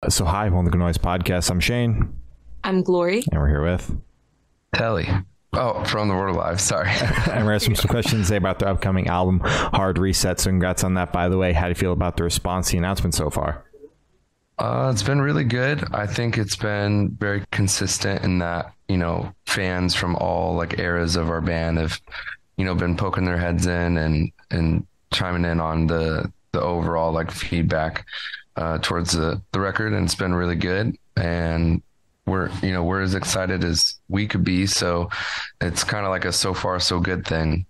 So hi, welcome to the Good Noise Podcast. I'm Shane. I'm Glory. And we're here with Telle. Oh, from the World Alive, sorry. And we're asking some questions today about their upcoming album, Hard Reset. So congrats on that, by the way. How do you feel about the response to the announcement so far? It's been really good. I think it's been very consistent in that, fans from all like eras of our band have, been poking their heads in and chiming in on the overall like feedback towards the record, and it's been really good. And we're as excited as we could be. So it's kind of like a so far so good thing.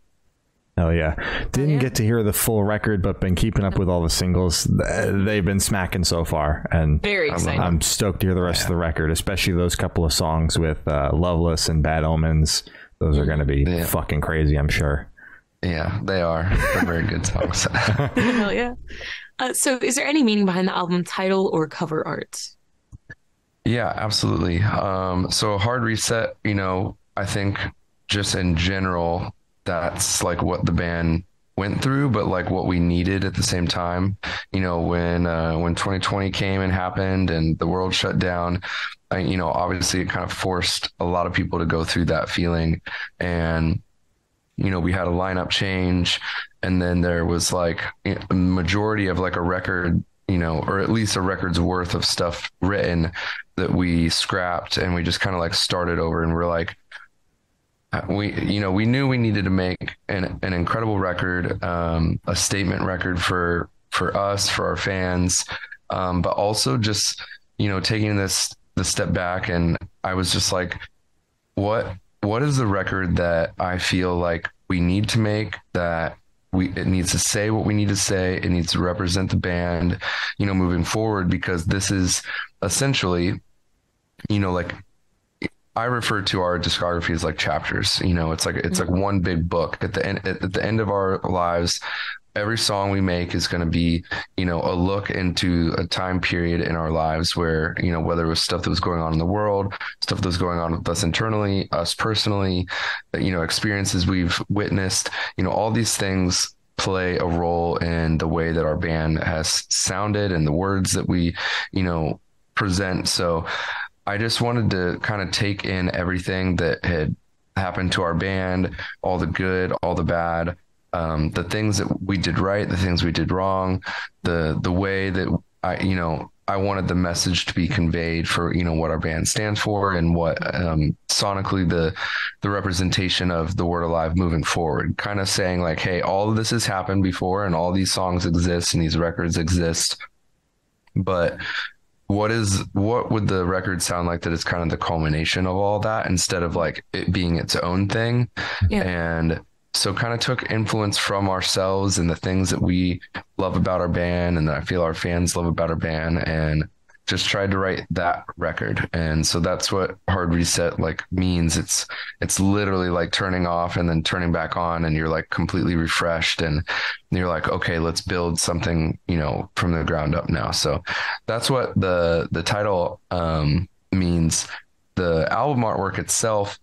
Oh yeah. Didn't get to hear the full record, but been keeping up with all the singles. They've been smacking so far, and very exciting. I'm stoked to hear the rest of the record, especially those couple of songs with Loveless and Bad Omens. Those are going to be fucking crazy, I'm sure. Yeah, they are. They're very good songs. Hell yeah. So is there any meaning behind the album title or cover art? Yeah, absolutely. So Hard Reset, I think just in general, that's like what the band went through, but like what we needed at the same time. When 2020 came and happened and the world shut down, obviously it kind of forced a lot of people to go through that feeling. And we had a lineup change, and then there was like a majority of like a record, or at least a record's worth of stuff written that we scrapped, and we just kind of like started over. And we're like, we knew we needed to make an incredible record, a statement record for us, for our fans, but also just, taking the step back. And I was just like, what is the record that I feel like we need to make, that it needs to say what we need to say. It needs to represent the band, moving forward, because this is essentially, like I refer to our discography as like chapters. It's like one big book. At the end of our lives, every song we make is going to be, a look into a time period in our lives where, whether it was stuff that was going on in the world, stuff that was going on with us internally, us personally, experiences we've witnessed, all these things play a role in the way that our band has sounded and the words that we, present. So I just wanted to kind of take in everything that had happened to our band, all the good, all the bad, the things that we did right, the things we did wrong, the way that I wanted the message to be conveyed for, what our band stands for, and what sonically the representation of the Word Alive moving forward, kind of saying like, hey, all of this has happened before, and all these songs exist and these records exist. But what would the record sound like that is kind of the culmination of all that, instead of like it being its own thing? Yeah. And so kind of took influence from ourselves and the things that we love about our band and that I feel our fans love about our band, and just tried to write that record. And so that's what Hard Reset like means. It's literally like turning off and then turning back on, and you're like completely refreshed, and you're like, okay, let's build something, from the ground up now. So that's what the title means. The album artwork itself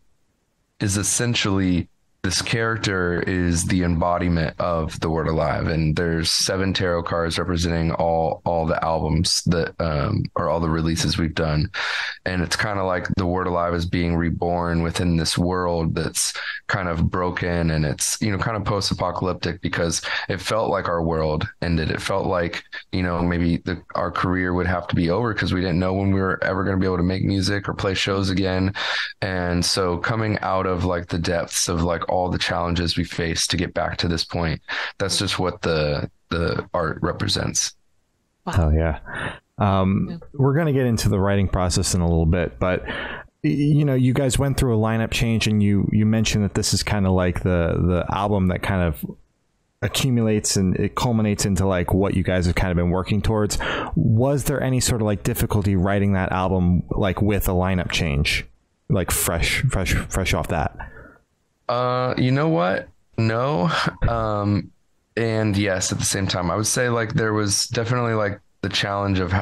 is essentially, this character is the embodiment of the Word Alive, and there's 7 tarot cards representing all the albums that or all the releases we've done. And it's kind of like the Word Alive is being reborn within this world that's kind of broken, and it's kind of post-apocalyptic, because it felt like our world ended. It felt like maybe our career would have to be over, because we didn't know when we were ever going to be able to make music or play shows again. And so coming out of like the depths of like all the challenges we faced to get back to this point, that's just what the art represents. Wow. Oh yeah. We're going to get into the writing process in a little bit, but you guys went through a lineup change, and you mentioned that this is kind of like the album that kind of accumulates and it culminates into like what you guys have kind of been working towards. Was there any sort of like difficulty writing that album like with a lineup change, like fresh off that? You know what? No. And yes, at the same time, I would say like there was definitely like the challenge of,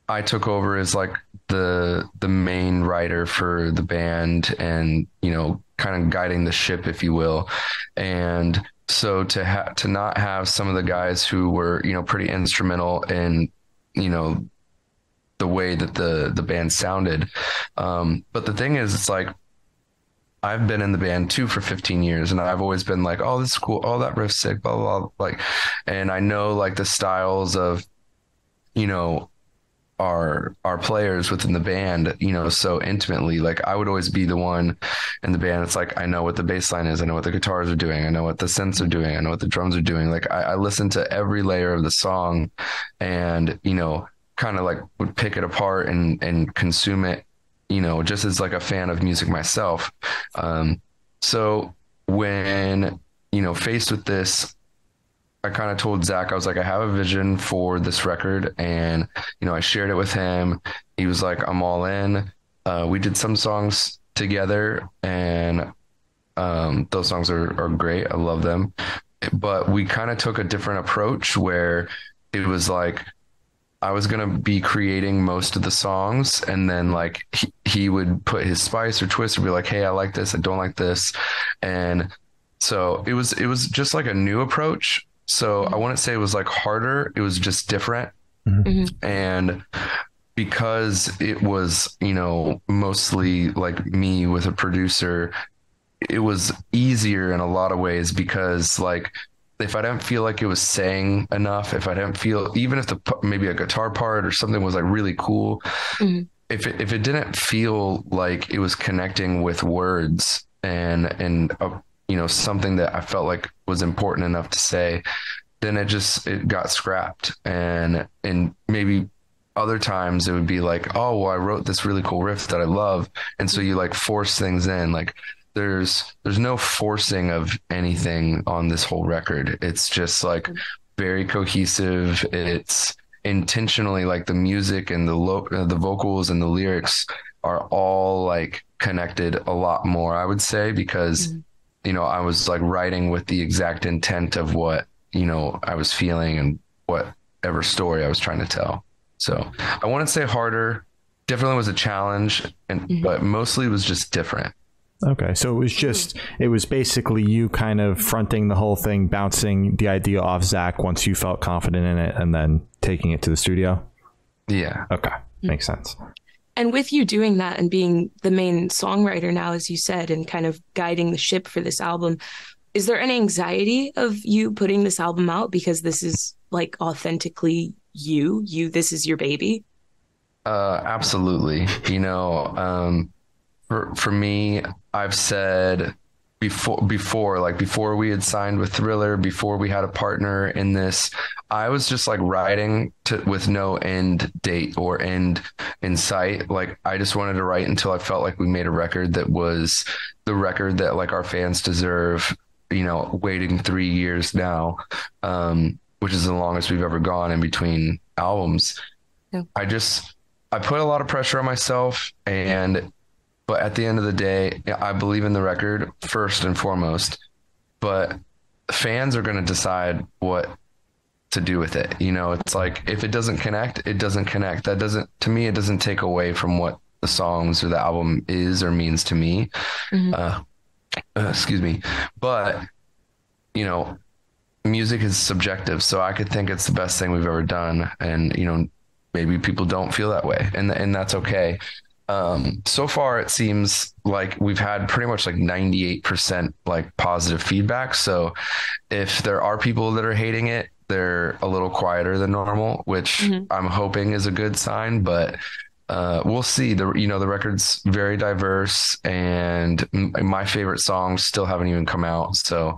I took over as like the main writer for the band, and, kind of guiding the ship, if you will. And so to not have some of the guys who were, pretty instrumental in, the way that the band sounded. But the thing is, it's like I've been in the band too for 15 years, and I've always been like, oh, this is cool. Oh, that riff's sick, blah, blah, blah. Like, and I know like the styles of, you know, our players within the band, you know, so intimately. Like I would always be the one in the band. It's like, I know what the bass line is. I know what the guitars are doing. I know what the synths are doing. I know what the drums are doing. Like I listen to every layer of the song and, you know, kind of like would pick it apart and consume it, you know, just as like a fan of music myself. So when, you know, faced with this, I kind of told Zach, I was like, I have a vision for this record. And, you know, I shared it with him. He was like, I'm all in. We did some songs together, and those songs are great. I love them. But we kind of took a different approach where it was like, I was going to be creating most of the songs, and then like he would put his spice or twist and be like, hey, I like this. I don't like this. And so it was just like a new approach. So I wouldn't say it was like harder. It was just different. Mm-hmm. And because it was, you know, mostly like me with a producer, it was easier in a lot of ways because like if I didn't feel like it was saying enough, if I didn't feel, even if maybe a guitar part or something was like really cool, Mm-hmm. if it didn't feel like it was connecting with words and you know, something that I felt like was important enough to say, then it got scrapped. And maybe other times it would be like, oh, well, I wrote this really cool riff that I love. And so you like force things in. Like there's no forcing of anything on this whole record. It's just like very cohesive. It's intentionally like the music and the vocals and the lyrics are all like connected a lot more, I would say, because you know, I was like writing with the exact intent of what, you know, I was feeling and whatever story I was trying to tell. So I wouldn't say harder, definitely was a challenge, but mostly it was just different. Okay. So it was basically you kind of fronting the whole thing, bouncing the idea off Zach once you felt confident in it, and then taking it to the studio. Yeah. Okay. Makes sense. And with you doing that and being the main songwriter now, as you said, and kind of guiding the ship for this album, is there any anxiety of you putting this album out because this is like authentically this is your baby? Absolutely. You know, for me, I've said before we had signed with Thriller, before we had a partner in this, I was just like writing with no end date or end in sight. Like I just wanted to write until I felt like we made a record that was the record that like our fans deserve, you know, waiting 3 years now, which is the longest we've ever gone in between albums. Yeah. I put a lot of pressure on myself, but at the end of the day, I believe in the record first and foremost, but fans are going to decide what to do with it. You know, it's like, if it doesn't connect, it doesn't connect. To me, it doesn't take away from what the songs or the album is or means to me. Excuse me. But, you know, music is subjective. So I could think it's the best thing we've ever done. And, you know, maybe people don't feel that way, and that's okay. So far it seems like we've had pretty much like 98% like positive feedback. So if there are people that are hating it, they're a little quieter than normal, which I'm hoping is a good sign, but we'll see. The record's very diverse, and my favorite songs still haven't even come out. So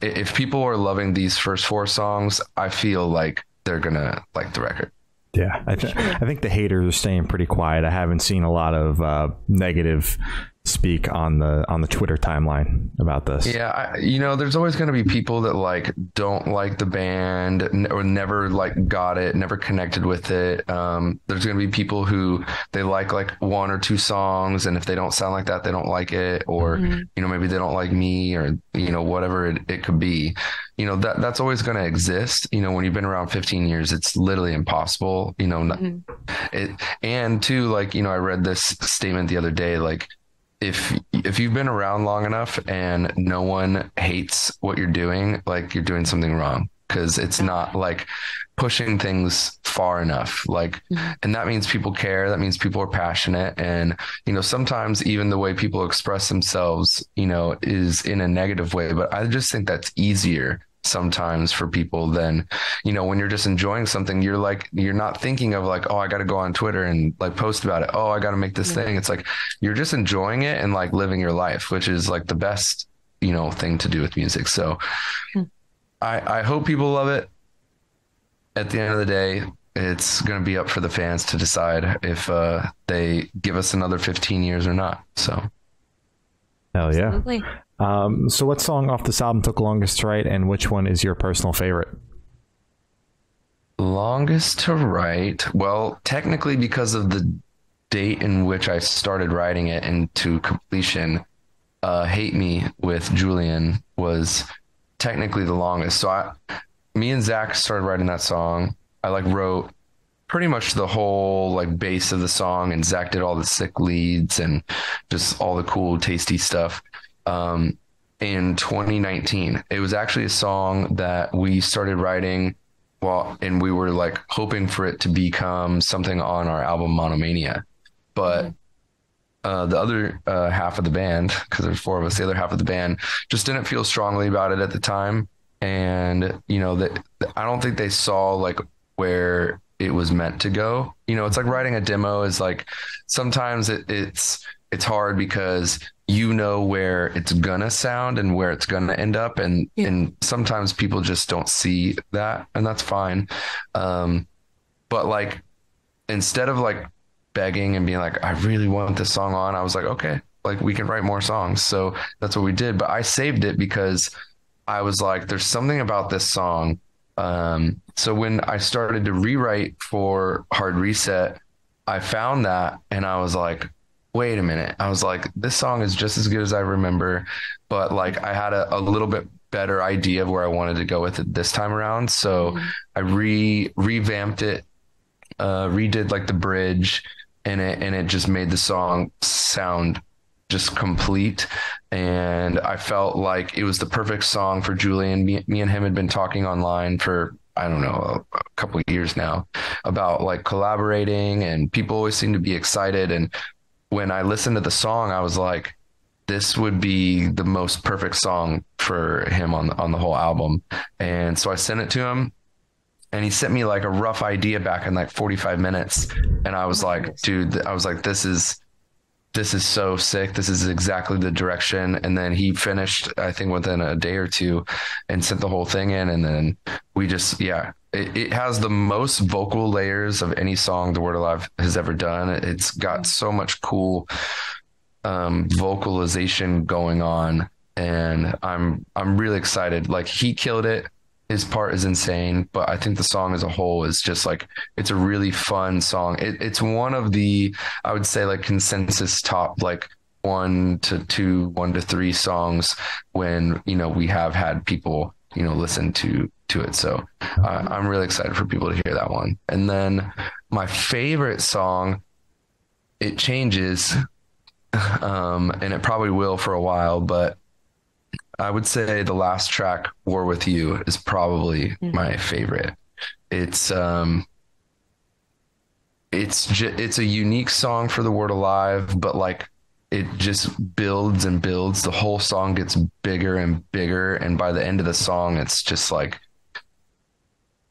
if people are loving these first 4 songs, I feel like they're gonna like the record. Yeah, I think the haters are staying pretty quiet. I haven't seen a lot of negative speak on the Twitter timeline about this. Yeah, there's always going to be people that like don't like the band or never like got it, never connected with it. There's going to be people who they like 1 or 2 songs, and if they don't sound like that, they don't like it, or maybe they don't like me, or whatever it could be. That's always going to exist. When you've been around 15 years, it's literally impossible. And too, I read this statement the other day, like, if you've been around long enough and no one hates what you're doing, like, you're doing something wrong, because it's not like pushing things far enough. Like, and that means people care. That means people are passionate. And, sometimes even the way people express themselves, is in a negative way. But I just think that's easier sometimes for people than, when you're just enjoying something, you're not thinking of like, oh, I got to go on Twitter and like post about it. Oh, I got to make this thing. It's like, you're just enjoying it and like living your life, which is like the best, thing to do with music. So I hope people love it. At the end of the day, it's going to be up for the fans to decide if they give us another 15 years or not. So. Hell yeah. So what song off this album took longest to write, and which one is your personal favorite? Longest to write? Well, technically because of the date in which I started writing it into completion, Hate Me with Julian was technically the longest. So me and Zach started writing that song. I wrote pretty much the whole base of the song, and Zach did all the sick leads and just all the cool, tasty stuff. In 2019, it was actually a song that we started writing and we were hoping for it to become something on our album Monomania. But the other half of the band, because there's four of us, the other half of the band just didn't feel strongly about it at the time. And, I don't think they saw where it was meant to go. It's like writing a demo is sometimes it's hard because where it's gonna sound and where it's gonna end up. And sometimes people just don't see that, and that's fine. But instead of begging and being I really want this song on, I was okay, we can write more songs. So that's what we did. But I saved it because I was there's something about this song. So when I started to rewrite for Hard Reset, I found that and I was wait a minute. I was this song is just as good as I remember, but I had a little bit better idea of where I wanted to go with it this time around. So I revamped it, redid the bridge and it just made the song sound just complete. And I felt like it was the perfect song for Julian. Me and him had been talking online for, I don't know, a couple of years now about collaborating, and people always seem to be excited. And when I listened to the song, I was this would be the most perfect song for him on the whole album. And so I sent it to him, and he sent me a rough idea back in 45 minutes. And I was dude, I was this is so sick. This is exactly the direction. And then he finished, I think, within a day or two and sent the whole thing in. And then we just, it has the most vocal layers of any song The Word Alive has ever done. It's got so much cool vocalization going on. And I'm really excited. He killed it. His part is insane, but I think the song as a whole is just it's a really fun song. It's one of the, I would say consensus top 1 to 3 songs when, we have had people, listen to it. So I'm really excited for people to hear that one. And then my favorite song, it changes, and it probably will for a while, but I would say the last track, War With You, is probably my favorite. It's a unique song for The Word Alive, but it just builds and builds. The whole song gets bigger and bigger, and by the end of the song, it's just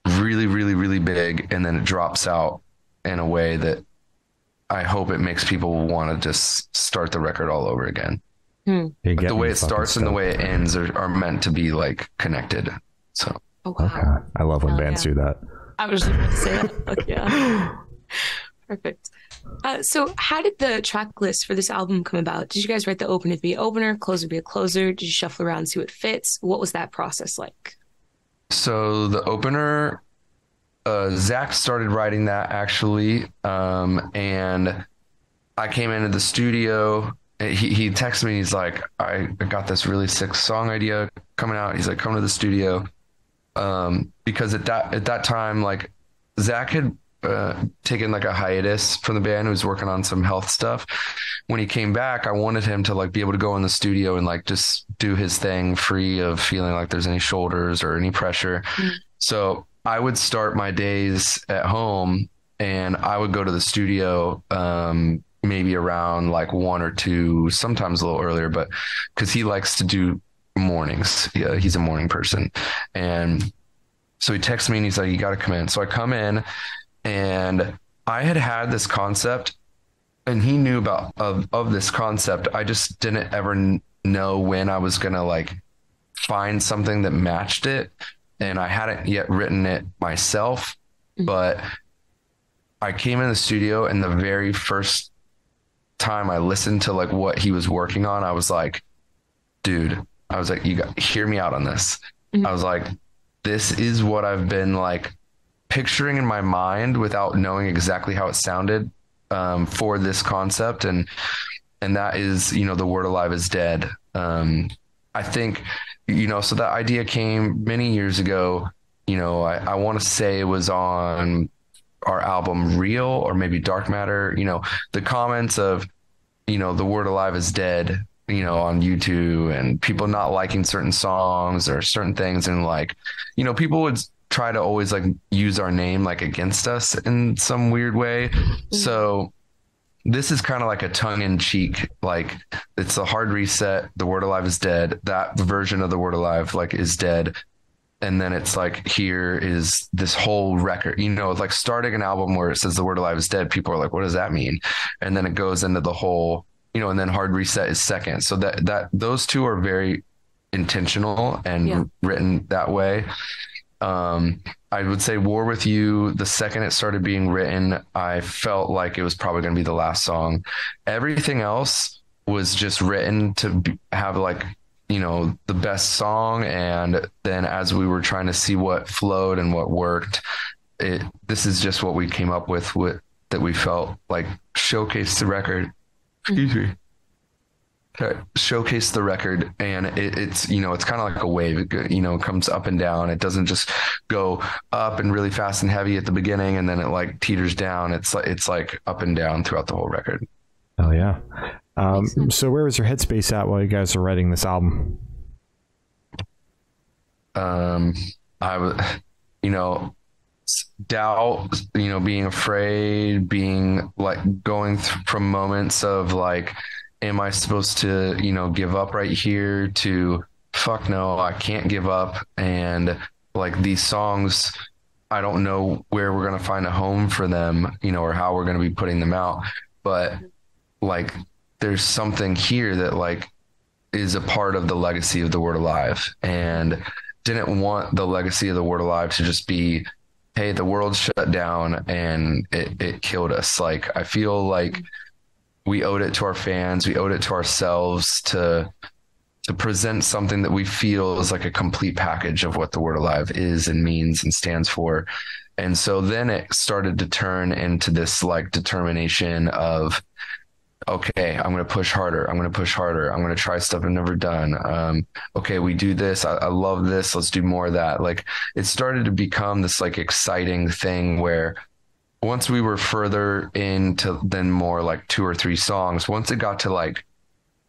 really, really, really big, and then it drops out in a way that I hope it makes people want to just start the record all over again. But the way it starts and the way it ends are meant to be connected. So okay. I love when bands do that. I was just about to say that. Yeah. Perfect. So how did the track list for this album come about? Did you guys write the opener to be an opener, closer to be a closer? Did you shuffle around and see what fits? What was that process like? So the opener, Zach started writing that actually, and I came into the studio. He texted me. He's I got this really sick song idea coming out. He's come to the studio. Because at that time, Zach had taken a hiatus from the band. He was working on some health stuff. When he came back, I wanted him to be able to go in the studio and just do his thing free of feeling there's any shoulders or any pressure. So I would start my days at home and I would go to the studio, maybe around like 1 or 2, sometimes a little earlier, but because he likes to do mornings. Yeah, he's a morning person. And so he texts me and he's like, you got to come in. So I come in and I had this concept and he knew about of this concept. I just didn't ever know when I was going to like find something that matched it. And I hadn't yet written it myself, but I came in the studio and the very first time I listened to like what he was working on, I was like, dude, I was like, you got hear me out on this. I was like, this is what I've been like picturing in my mind without knowing exactly how it sounded, for this concept. And that is, the word alive is dead. I think, so that idea came many years ago. I want to say it was on our album Real or maybe Dark Matter. The comments of, the word alive is dead, on YouTube, and people not liking certain songs or certain things. And like, people would try to always like use our name like against us in some weird way. So this is kind of like a tongue in cheek, like it's a hard reset. The word alive is dead. That version of the word alive like is dead. And then it's like, here is this whole record, like starting an album where it says the word alive is dead. People are like, what does that mean? And then it goes into the whole, and then hard reset is second. So that those two are very intentional and written that way. I would say War With You, the second it started being written, I felt like it was probably going to be the last song. Everything else was just written to have like, the best song. And then as we were trying to see what flowed and what worked, this is just what we came up with that we felt like showcased the record. Excuse me. Showcase the record, and it's it's kind of like a wave. It comes up and down. It doesn't just go up and really fast and heavy at the beginning and then it like teeters down. It's like up and down throughout the whole record. Oh yeah. So where was your headspace at while you guys were writing this album? I was doubt, being afraid, being like going from moments of like, am I supposed to, give up right here, to fuck no, I can't give up. And like these songs, I don't know where we're going to find a home for them, or how we're going to be putting them out. But like, there's something here that like is a part of the legacy of the word alive, and didn't want the legacy of the word alive to just be, hey, the world shut down and it killed us. Like, I feel like we owed it to our fans. We owed it to ourselves to present something that we feel is like a complete package of what the word alive is and means and stands for. And so then it started to turn into this like determination of, okay, I'm going to push harder. I'm going to push harder. I'm going to try stuff I've never done. Okay, we do this. I love this. Let's do more of that. Like, it started to become this like exciting thing where once we were further into then more like 2 or 3 songs, once it got to like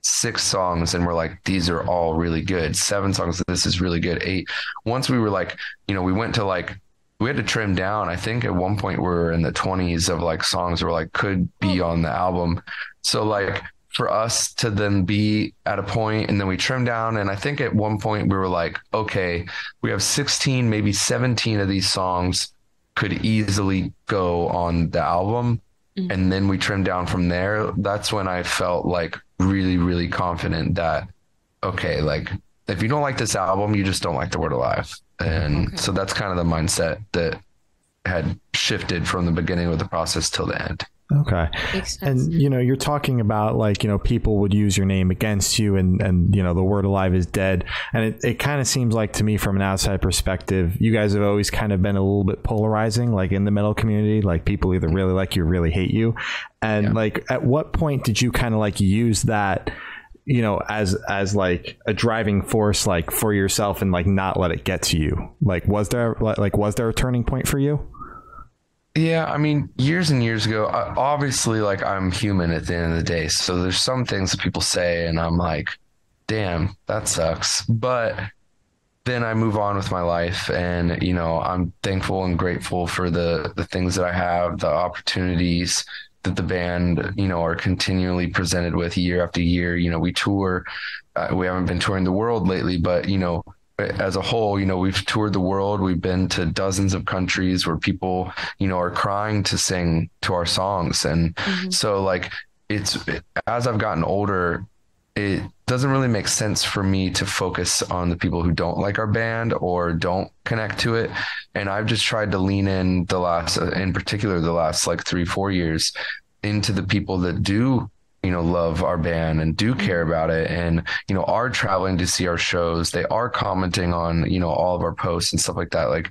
6 songs and we're like, these are all really good. 7 songs, this is really good. 8. Once we were like, we went to like, we had to trim down. I think at one point we were in the 20s of like songs that were like could be on the album. So like for us to then be at a point and then we trimmed down. And I think at one point we were like, okay, we have 16, maybe 17 of these songs could easily go on the album. And then we trimmed down from there. That's when I felt like really, really confident that, okay, like if you don't like this album, you just don't like the word alive. And so that's kind of the mindset that had shifted from the beginning of the process till the end. Okay. And, you're talking about like, people would use your name against you and, the word alive is dead. And it kind of seems like to me from an outside perspective, you guys have always kind of been a little bit polarizing, like in the metal community, like people either really like you or really hate you. And like, at what point did you kind of like use that, as like a driving force, like for yourself and like not let it get to you? Like, was there a turning point for you? Yeah, I mean, years and years ago, obviously, like I'm human at the end of the day. So there's some things that people say and I'm like, damn, that sucks. But then I move on with my life. And, you know, I'm thankful and grateful for the things that I have, the opportunities that the band, you know, are continually presented with year after year. You know, we tour, we haven't been touring the world lately, but, you know, as a whole, you know, we've toured the world. We've been to dozens of countries where people, you know, are crying to sing to our songs. And so like, it's, as I've gotten older, it doesn't really make sense for me to focus on the people who don't like our band or don't connect to it. And I've just tried to lean in in particular, the last like 3-4 years into the people that do, you know, love our band and do care about it. And, you know, are traveling to see our shows. They are commenting on, you know, all of our posts and stuff like that. Like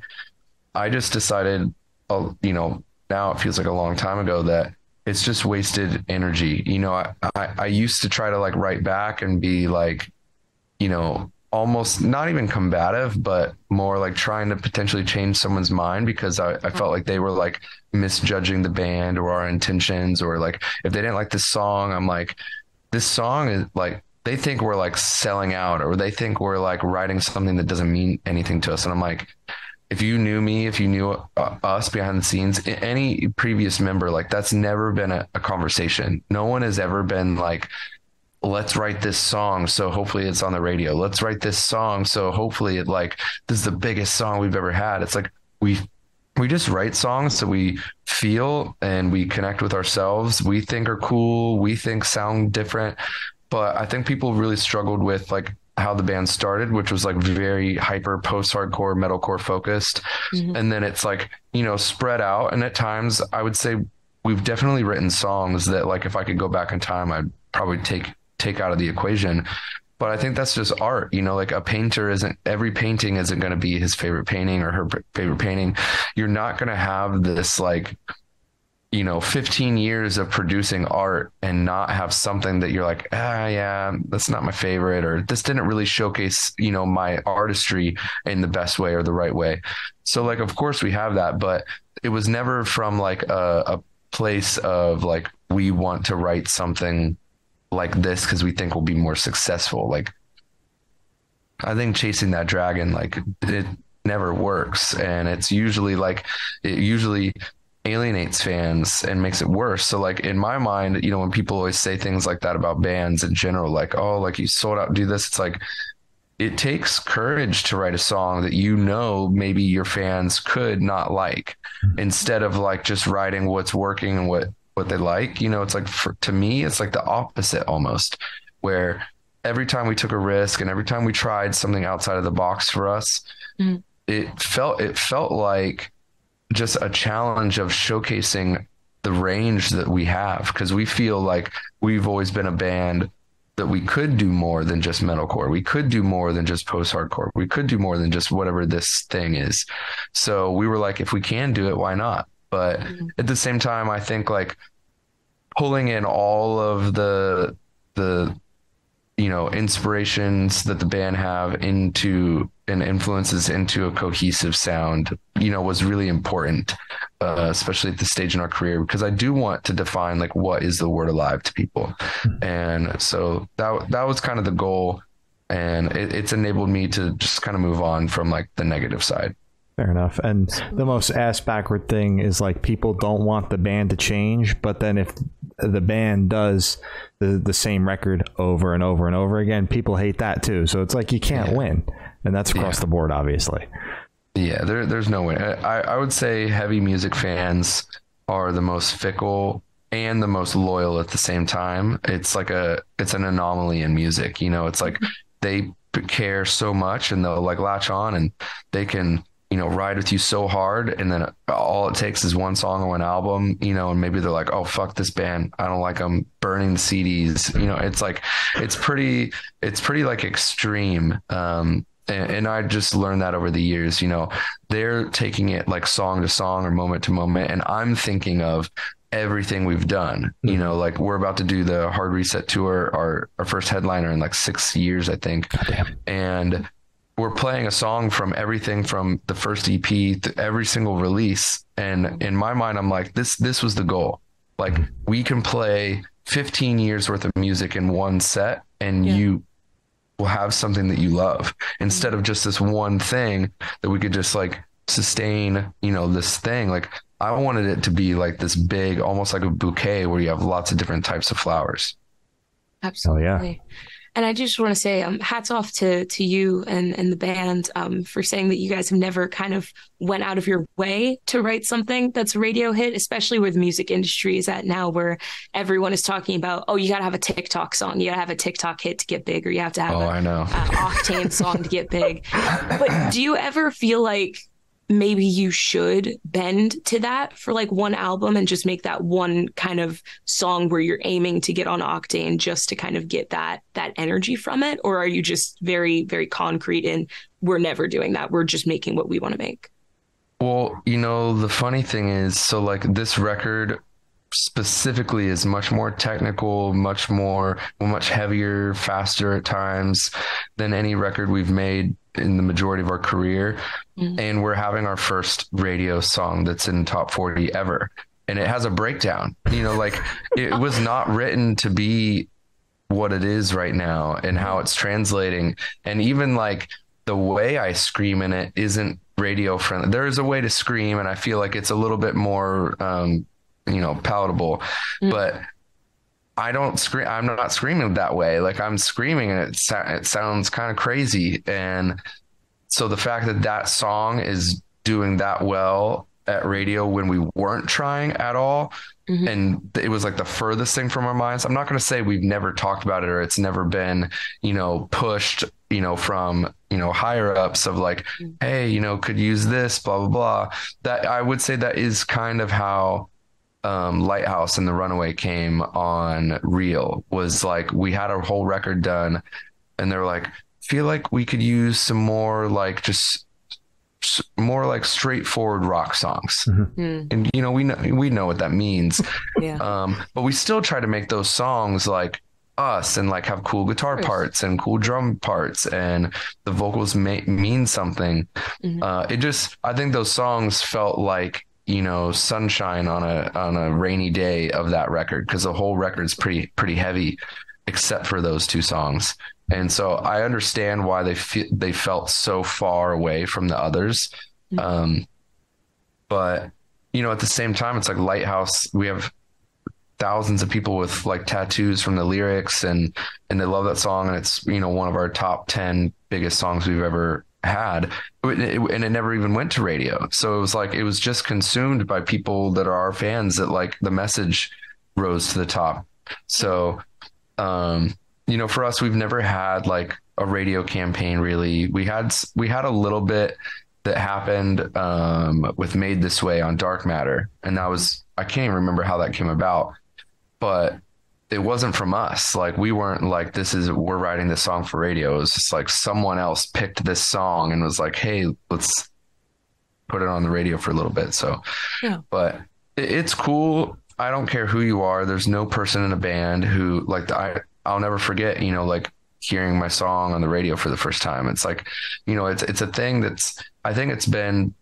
I just decided, you know, now it feels like a long time ago that it's just wasted energy. You know, I used to try to like write back and be like, you know, almost not even combative, but more like trying to potentially change someone's mind because I felt like they were like misjudging the band or our intentions, or like if they didn't like this song, I'm like, this song is like, they think we're like selling out, or they think we're like writing something that doesn't mean anything to us. And I'm like, if you knew me, if you knew us behind the scenes, any previous member, like that's never been a conversation. No one has ever been like, let's write this song so hopefully it's on the radio. Let's write this song so hopefully it like, this is the biggest song we've ever had. It's like we just write songs so we feel and we connect with ourselves. We think are cool. We think sound different. But I think people really struggled with like how the band started, which was like very hyper post-hardcore metalcore focused. And then it's like, you know, spread out. And at times I would say we've definitely written songs that like, if I could go back in time, I'd probably take out of the equation. But I think that's just art, you know, like every painting isn't going to be his favorite painting or her favorite painting. You're not going to have this like, you know, 15 years of producing art and not have something that you're like, yeah, that's not my favorite, or this didn't really showcase, you know, my artistry in the best way or the right way. So like, of course we have that, but it was never from like a place of like, we want to write something like this because we think we'll be more successful. Like, I think chasing that dragon, like it never works. And it usually alienates fans and makes it worse. So like in my mind, you know, when people always say things like that about bands in general, like, oh, like you sold out, do this. It's like, it takes courage to write a song that, you know, maybe your fans could not like, instead of like just writing what's working and what they like. You know, it's like, to me, it's like the opposite almost, where every time we took a risk and every time we tried something outside of the box for us, it felt like just a challenge of showcasing the range that we have, because we feel like we've always been a band that we could do more than just metalcore. We could do more than just post-hardcore. We could do more than just whatever this thing is. So we were like, if we can do it, why not? But at the same time, I think like pulling in all of the you know, inspirations that the band have into and influences into a cohesive sound, you know, was really important, especially at this stage in our career, because I do want to define like, what is the word alive to people. And so that was kind of the goal, and it's enabled me to just kind of move on from like the negative side. Fair enough. And the most ass backward thing is like, people don't want the band to change, but then if the band does the same record over and over and over again, people hate that too. So it's like, you can't win. And that's across the board, obviously. Yeah, there's no way. I would say heavy music fans are the most fickle and the most loyal at the same time. It's like it's an anomaly in music. You know, it's like they care so much and they'll like latch on and they can, you know, ride with you so hard, and then all it takes is one song or one album, you know, and maybe they're like, oh, fuck this band, I don't like them, burning the CDs. You know, it's like, it's pretty like extreme. And I just learned that over the years. You know, they're taking it like song to song or moment to moment, and I'm thinking of everything we've done. You know, like we're about to do the Hard Reset tour, our first headliner in like 6 years, I think. And we're playing a song from everything from the first EP to every single release. And in my mind, I'm like, this was the goal. Like, we can play 15 years worth of music in one set, and will have something that you love instead of just this one thing that we could just like sustain, this thing. Like I wanted it to be like this big, almost like a bouquet where you have lots of different types of flowers. Absolutely. Oh, yeah. And I just want to say, hats off to you and the band for saying that you guys have never kind of went out of your way to write something that's a radio hit, especially where the music industry is at now, where everyone is talking about, oh, you got to have a TikTok song, you got to have a TikTok hit to get big, or you have to have I know. Octane song to get big. But do you ever feel like maybe you should bend to that for like one album and just make that one kind of song where you're aiming to get on Octane just to kind of get that energy from it? Or are you just very, very concrete in we're never doing that, we're just making what we want to make? Well, the funny thing is, so like this record specifically is much more technical, much heavier, faster at times than any record we've made in the majority of our career. Mm-hmm. And we're having our first radio song that's in top 40 ever. And it has a breakdown, like it was not written to be what it is right now and how it's translating. And even like the way I scream in it isn't radio friendly. There is a way to scream, and I feel like it's a little bit more, palatable, but I don't scream. I'm not screaming that way. Like I'm screaming and it sounds kind of crazy. And so the fact that song is doing that well at radio when we weren't trying at all, and it was like the furthest thing from our minds. I'm not going to say we've never talked about it or it's never been, pushed, from, higher ups of like, hey, could use this, blah, blah, blah. That I would say that is kind of how Lighthouse and The Runaway came on Real. Was like we had our whole record done and they're like, feel like we could use some more like just more like straightforward rock songs. And we know what that means. But we still try to make those songs like us and like have cool guitar parts and cool drum parts and the vocals mean something. I think those songs felt like sunshine on a rainy day of that record, because the whole record's pretty heavy except for those two songs. And so I understand why they felt so far away from the others. But at the same time, it's like Lighthouse, we have thousands of people with like tattoos from the lyrics and they love that song, and it's one of our top 10 biggest songs we've ever had, and it never even went to radio. So it was like it was just consumed by people that are our fans, that like the message rose to the top. So for us, we've never had like a radio campaign really. We had a little bit that happened with Made This Way on Dark Matter, and that was, I can't even remember how that came about, but it wasn't from us. Like we weren't like, we're writing this song for radio. It was just like someone else picked this song and was like, hey, let's put it on the radio for a little bit. So, but it's cool. I don't care who you are. There's no person in a band who like, I'll never forget, like hearing my song on the radio for the first time. It's like, it's a thing that's, I think it's been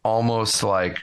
almost like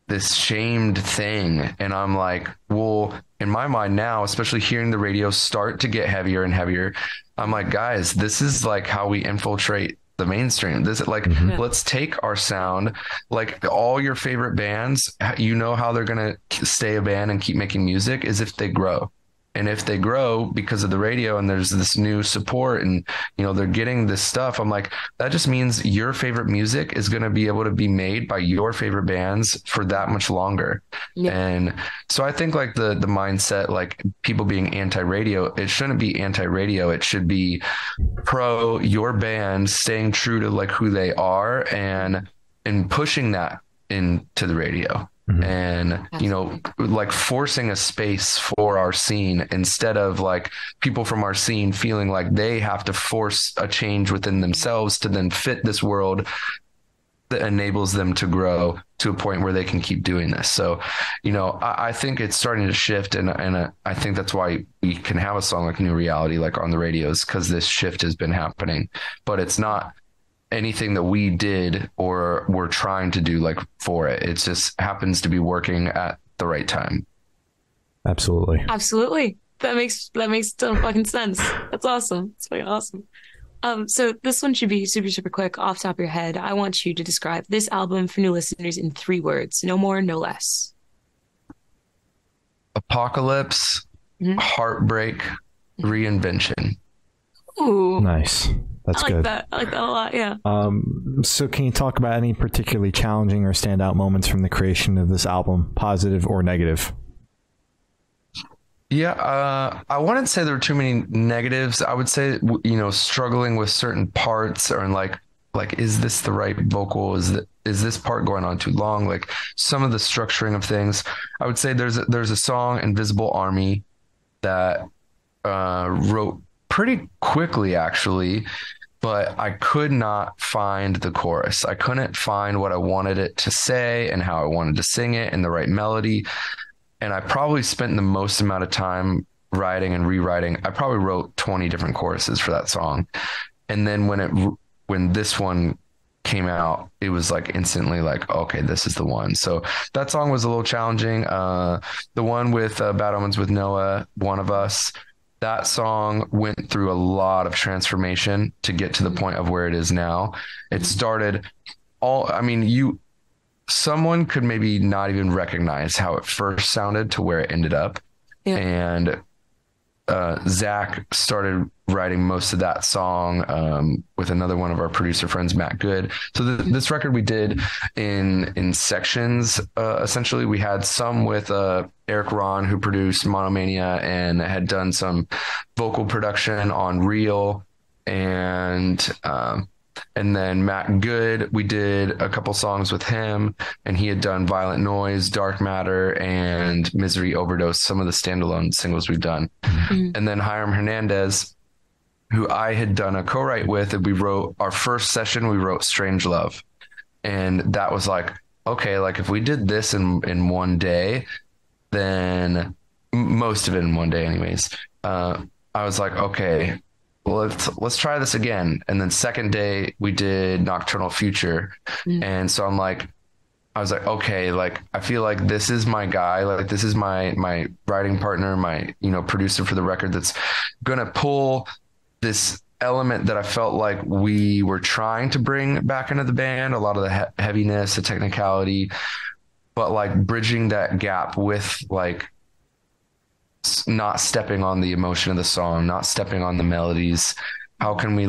this shamed thing. And I'm like, well, in my mind now, especially hearing the radio start to get heavier and heavier, I'm like, guys, this is like how we infiltrate the mainstream. This like, let's take our sound, like all your favorite bands, how they're going to stay a band and keep making music is if they grow. And if they grow because of the radio and there's this new support and, they're getting this stuff, I'm like, that just means your favorite music is going to be able to be made by your favorite bands for that much longer. And so I think like the mindset, like people being anti-radio, it shouldn't be anti-radio. It should be pro your band staying true to like who they are and pushing that into the radio. And, like forcing a space for our scene instead of like people from our scene feeling like they have to force a change within themselves to then fit this world that enables them to grow to a point where they can keep doing this. So, I think it's starting to shift. And I think that's why we can have a song like New Reality, like on the radios, because this shift has been happening, but it's not anything that we did or we're trying to do like for it. It just happens to be working at the right time. Absolutely. that makes a ton of fucking sense. That's awesome. It's fucking awesome. So this one should be super, super quick off the top of your head. I want you to describe this album for new listeners in 3 words. No more, no less. Apocalypse, heartbreak, reinvention. Ooh. Nice. That's good. That. I like that a lot. Yeah. So can you talk about any particularly challenging or standout moments from the creation of this album, positive or negative? Yeah, I wouldn't say there were too many negatives. I would say, struggling with certain parts or like, is this the right vocal? Is this part going on too long? Like some of the structuring of things. I would say there's a song, Invisible Army, that wrote pretty quickly actually, but I could not find the chorus. I couldn't find what I wanted it to say and how I wanted to sing it and the right melody. And I probably spent the most amount of time writing and rewriting. I probably wrote 20 different choruses for that song. And then when this one came out, it was like instantly like, okay, this is the one. So that song was a little challenging. The one with Bad Omens with Noah, One of Us, that song went through a lot of transformation to get to the point of where it is now. It started someone could maybe not even recognize how it first sounded to where it ended up. Yeah. And Zach started writing most of that song with another one of our producer friends, Matt Good. So this record we did in sections. Essentially, we had some with Eric Ron, who produced Monomania and had done some vocal production on Real, and then Matt Good, we did a couple songs with him, and he had done Violent Noise, Dark Matter, and Misery Overdose, some of the standalone singles we've done. Mm-hmm. And then Hiram Hernandez, who I had done a co-write with, and we wrote our first session, we wrote Strange Love. And that was like, okay, like if we did this in one day, then most of it in one day anyways, I was like, okay, let's try this again. And then second day we did Nocturnal Future. And so I was like, okay, like I feel like this is my guy, like this is my writing partner, my producer for the record, that's gonna pull this element that I felt like we were trying to bring back into the band, a lot of the heaviness, the technicality, but like bridging that gap with like not stepping on the emotion of the song, not stepping on the melodies. How can we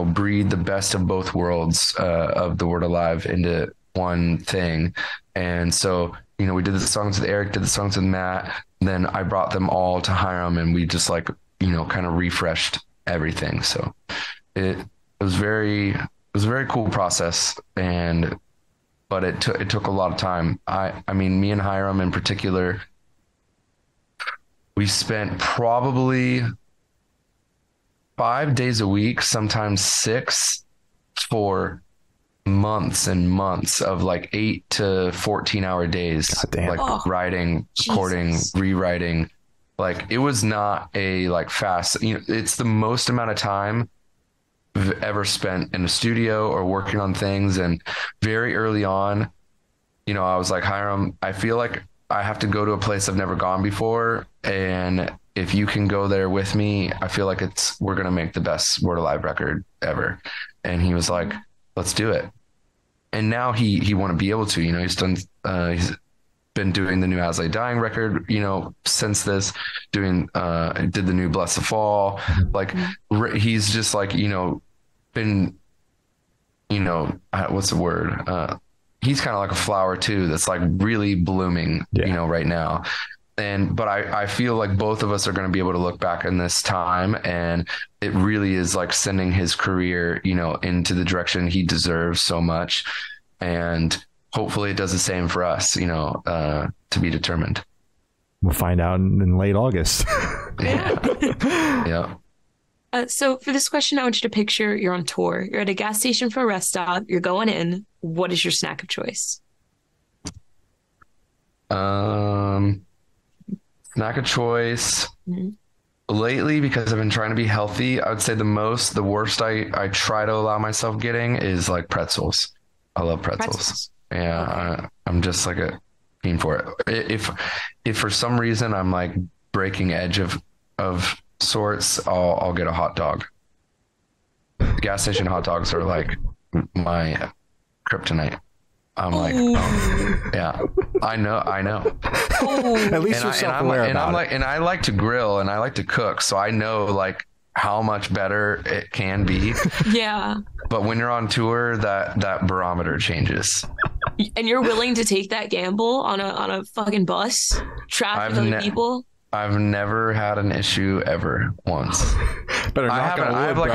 breathe the best of both worlds of The Word Alive into one thing? And so, we did the songs with Eric, did the songs with Matt, then I brought them all to Hiram, and we just kind of refreshed everything. So it was a very cool process, but it took a lot of time. I mean, me and Hiram in particular, we spent probably 5 days a week, sometimes 6, for months and months of like 8 to 14-hour days, like writing, recording, rewriting. Like it was not a fast, it's the most amount of time I've ever spent in a studio or working on things. And very early on, I was like, Hiram, I feel like I have to go to a place I've never gone before. And if you can go there with me, I feel like we're going to make the best Word Alive record ever. And he was like, let's do it. And now he want to be able to, he's done, he's been doing the new As I Dying record, since this, did the new Bless the Fall. Like he's just been, what's the word? He's kind of like a flower too, that's like really blooming, right now. But I feel like both of us are going to be able to look back in this time, and it really is like sending his career, into the direction he deserves so much. And hopefully it does the same for us, to be determined. We'll find out in late August. Yeah. So for this question, I want you to picture you're on tour. You're at a gas station for a rest stop. You're going in. What is your snack of choice? Snack of choice. Lately, because I've been trying to be healthy, I would say the worst I try to allow myself getting is like pretzels. I love pretzels. Yeah, I'm just like a fiend for it. If for some reason I'm like breaking edge of sorts, I'll get a hot dog. Gas station hot dogs are like my kryptonite. I'm like, oh, yeah, I know. At least you're self-aware about it. And I like to grill and I like to cook, so I know like how much better it can be. Yeah. But when you're on tour, that barometer changes. And you're willing to take that gamble on a fucking bus, trapped with other people? I've never had an issue ever once. Better knock on wood, I have like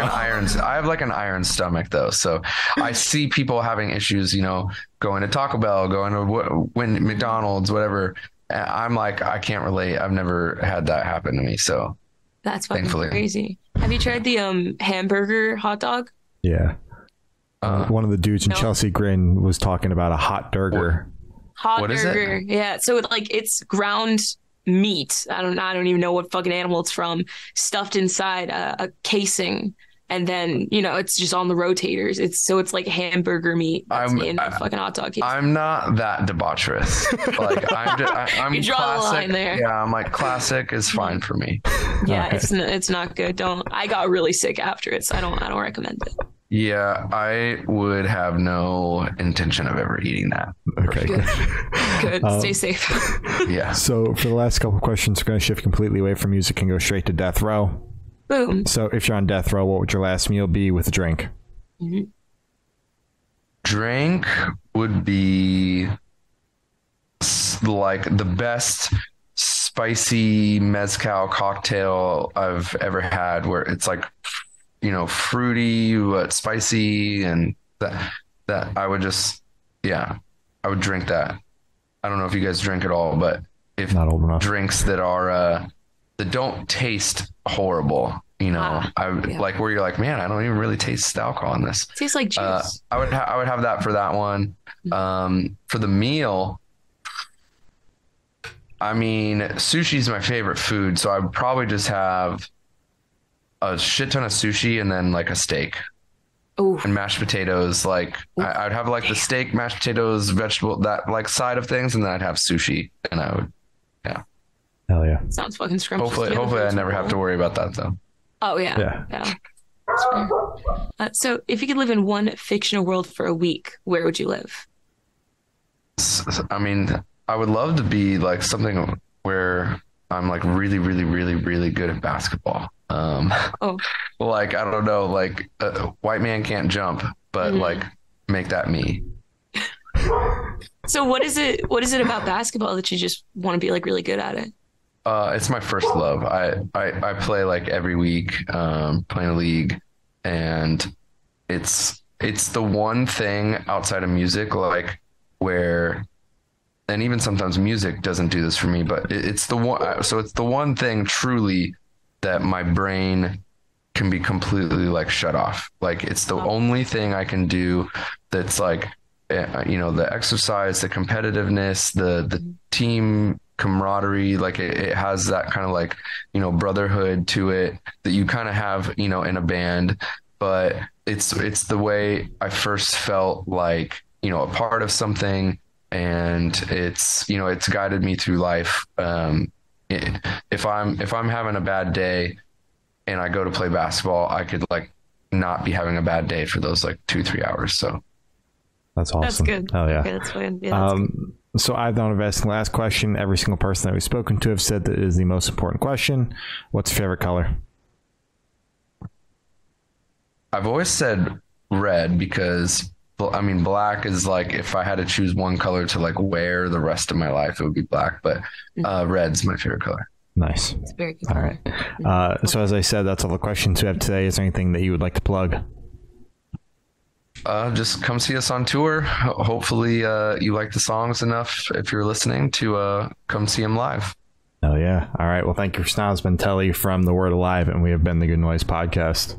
bro. an iron stomach though. So I see people having issues, you know, going to Taco Bell, going to McDonald's, whatever. I'm like, I can't relate. I've never had that happen to me. So that's fucking thankfully. Crazy. Have you tried the hamburger hot dog? Yeah. One of the dudes in Chelsea Grin was talking about a hot burger. Hot what burger. Is it? Yeah. So it's ground meat. I don't even know what fucking animal it's from, stuffed inside a casing, and then it's just on the rotators. It's like hamburger meat in a fucking hot dog case. I'm not that debaucherous. Like I'm you draw classic. the line there. Yeah, I'm like classic is fine for me. Yeah, it's not good. I got really sick after it, so I don't recommend it. Yeah, I would have no intention of ever eating that. Okay, good. Stay safe. Yeah. So for the last couple of questions, we're going to shift completely away from music and go straight to death row. Boom. So if you're on death row, what would your last meal be with a drink? Mm-hmm. Drink would be like the best spicy mezcal cocktail I've ever had, where it's like, fruity but spicy, and that I would just, I would drink that. I don't know if you guys drink at all, but if not old enough. Drinks that are that don't taste horrible, like where you're like, man, I don't even really taste the alcohol in this. It tastes like juice. I would have that for that one. For the meal, I mean, sushi is my favorite food, so I would probably just have a shit ton of sushi and then like a steak. Ooh. And mashed potatoes. Like I'd have like the steak, mashed potatoes, vegetable, that like side of things, and then I'd have sushi, and I would, yeah. Hell yeah. Sounds fucking scrumptious. Hopefully I never have to worry about that though. Oh yeah. That's fair. So if you could live in one fictional world for a week, where would you live? I mean, I would love to be like something where I'm like really, really, really, really good at basketball. Like, I don't know, like white man can't jump, but like make that me. So what is it about basketball that you just want to be like really good at it? It's my first love. I play like every week, playing a league, and it's the one thing outside of music, like where, and even sometimes music doesn't do this for me, but it's the one. So it's the one thing truly that my brain can be completely like shut off. Like it's the only thing I can do that's like, the exercise, the competitiveness, the team camaraderie, like it has that kind of like, brotherhood to it that you kind of have, in a band, but it's the way I first felt like, a part of something, and it's guided me through life. If I'm having a bad day and I go to play basketball, I could like not be having a bad day for those like 2-3 hours. So that's awesome. That's good. Oh yeah. Okay, that's fine. Yeah, that's good. So I've done invest in the last question. Every single person that we've spoken to have said that it is the most important question. What's your favorite color? I've always said red because, I mean, black is like, if I had to choose one color to like wear the rest of my life, it would be black, but red's my favorite color. Nice. It's very good. All right. So as I said, that's all the questions we have today. Is there anything that you would like to plug? Just come see us on tour. Hopefully you like the songs enough, if you're listening, to come see them live. Oh yeah. All right. Well, thank you for now. It's been Telle from The Word Alive, and we have been the Good Noise Podcast.